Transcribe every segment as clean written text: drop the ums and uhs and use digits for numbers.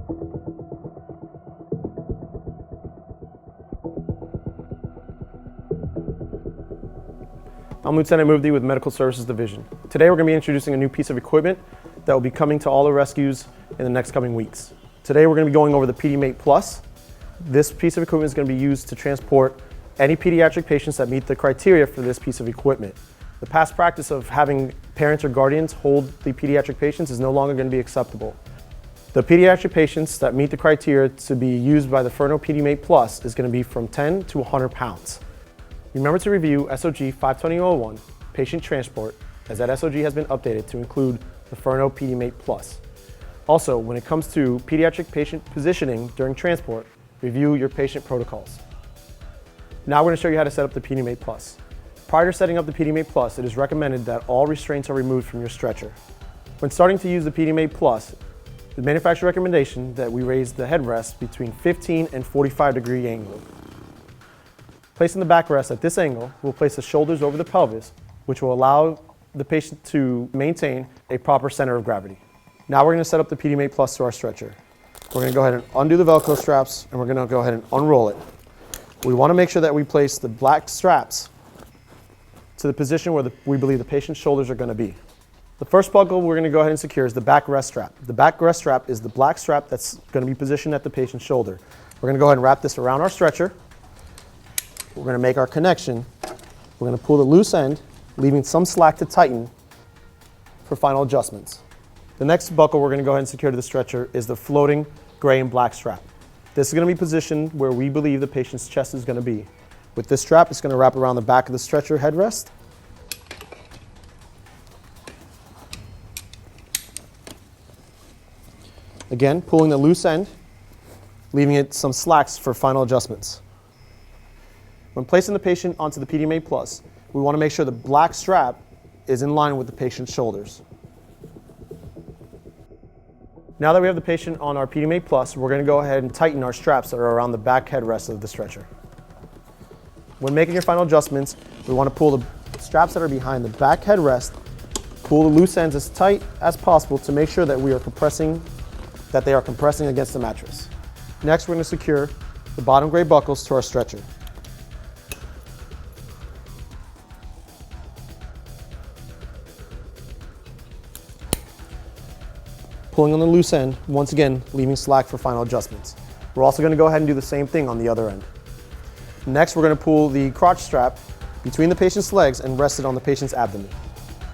I'm Lieutenant Mufti with Medical Services Division. Today we're going to be introducing a new piece of equipment that will be coming to all the rescues in the next coming weeks. Today we're going to be going over the Pedi Mate Plus. This piece of equipment is going to be used to transport any pediatric patients that meet the criteria for this piece of equipment. The past practice of having parents or guardians hold the pediatric patients is no longer going to be acceptable. The pediatric patients that meet the criteria to be used by the Ferno Pedi Mate Plus is going to be from 10 to 100 pounds. Remember to review SOG 52001, Patient Transport, as that SOG has been updated to include the Ferno Pedi Mate Plus. Also, when it comes to pediatric patient positioning during transport, review your patient protocols. Now we're going to show you how to set up the Pedi Mate Plus. Prior to setting up the Pedi Mate Plus, it is recommended that all restraints are removed from your stretcher. When starting to use the Pedi Mate Plus, the manufacturer recommendation that we raise the headrest between 15 and 45-degree angle. Placing the backrest at this angle, we'll place the shoulders over the pelvis, which will allow the patient to maintain a proper center of gravity. Now we're going to set up the Pedi Mate Plus to our stretcher. We're going to go ahead and undo the Velcro straps, and we're going to go ahead and unroll it. We want to make sure that we place the black straps to the position where we believe the patient's shoulders are going to be. The first buckle we're going to go ahead and secure is the backrest strap. The backrest strap is the black strap that's going to be positioned at the patient's shoulder. We're going to go ahead and wrap this around our stretcher. We're going to make our connection. We're going to pull the loose end, leaving some slack to tighten for final adjustments. The next buckle we're going to go ahead and secure to the stretcher is the floating gray and black strap. This is going to be positioned where we believe the patient's chest is going to be. With this strap, it's going to wrap around the back of the stretcher headrest. Again, pulling the loose end, leaving it some slacks for final adjustments. When placing the patient onto the Pedi Mate Plus, we want to make sure the black strap is in line with the patient's shoulders. Now that we have the patient on our Pedi Mate Plus, we're going to go ahead and tighten our straps that are around the back headrest of the stretcher. When making your final adjustments, we want to pull the straps that are behind the back headrest, pull the loose ends as tight as possible to make sure that they are compressing against the mattress. Next, we're going to secure the bottom gray buckles to our stretcher. Pulling on the loose end, once again, leaving slack for final adjustments. We're also going to go ahead and do the same thing on the other end. Next, we're going to pull the crotch strap between the patient's legs and rest it on the patient's abdomen.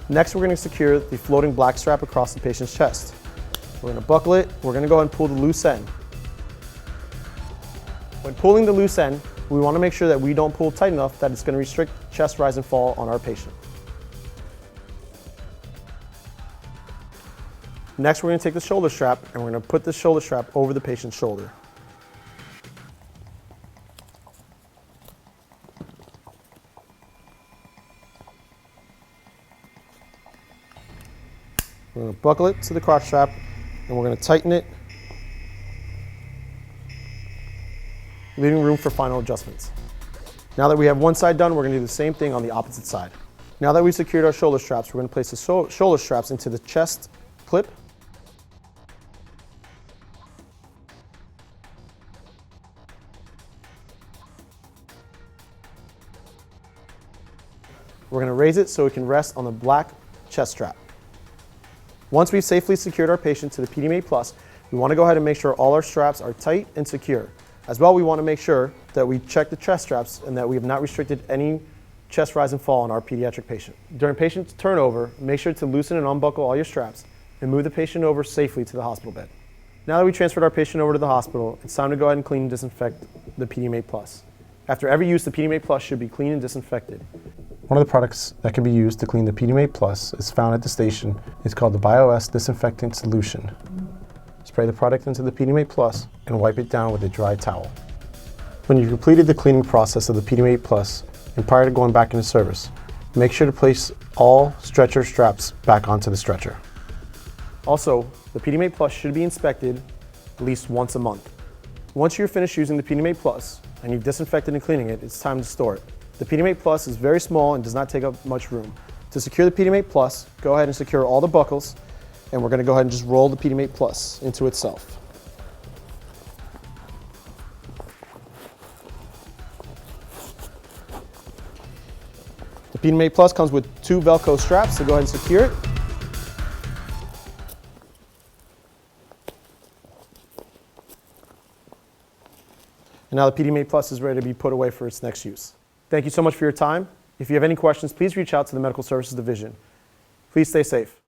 Next, we're going to secure the floating black strap across the patient's chest. We're going to buckle it. We're going to go ahead and pull the loose end. When pulling the loose end, we want to make sure that we don't pull tight enough that it's going to restrict chest rise and fall on our patient. Next, we're going to take the shoulder strap and we're going to put the shoulder strap over the patient's shoulder. We're going to buckle it to the crotch strap and we're going to tighten it, leaving room for final adjustments. Now that we have one side done, we're going to do the same thing on the opposite side. Now that we've secured our shoulder straps, we're going to place the shoulder straps into the chest clip. We're going to raise it so it can rest on the black chest strap. Once we've safely secured our patient to the Pedi Mate Plus, we want to go ahead and make sure all our straps are tight and secure. As well, we want to make sure that we check the chest straps and that we have not restricted any chest rise and fall on our pediatric patient. During patient turnover, make sure to loosen and unbuckle all your straps and move the patient over safely to the hospital bed. Now that we transferred our patient over to the hospital, it's time to go ahead and clean and disinfect the Pedi Mate Plus. After every use, the Pedi Mate Plus should be cleaned and disinfected. One of the products that can be used to clean the Pedi Mate Plus is found at the station. It's called the BioS Disinfectant Solution. Spray the product into the Pedi Mate Plus and wipe it down with a dry towel. When you've completed the cleaning process of the Pedi Mate Plus and prior to going back into service, make sure to place all stretcher straps back onto the stretcher. Also, the Pedi Mate Plus should be inspected at least once a month. Once you're finished using the Pedi Mate Plus and you've disinfected and cleaning it, it's time to store it. The Pedi Mate Plus is very small and does not take up much room. To secure the Pedi Mate Plus, go ahead and secure all the buckles, and we're going to go ahead and just roll the Pedi Mate Plus into itself. The Pedi Mate Plus comes with 2 Velcro straps, so go ahead and secure it. And now the Pedi Mate Plus is ready to be put away for its next use. Thank you so much for your time. If you have any questions, please reach out to the Medical Services Division. Please stay safe.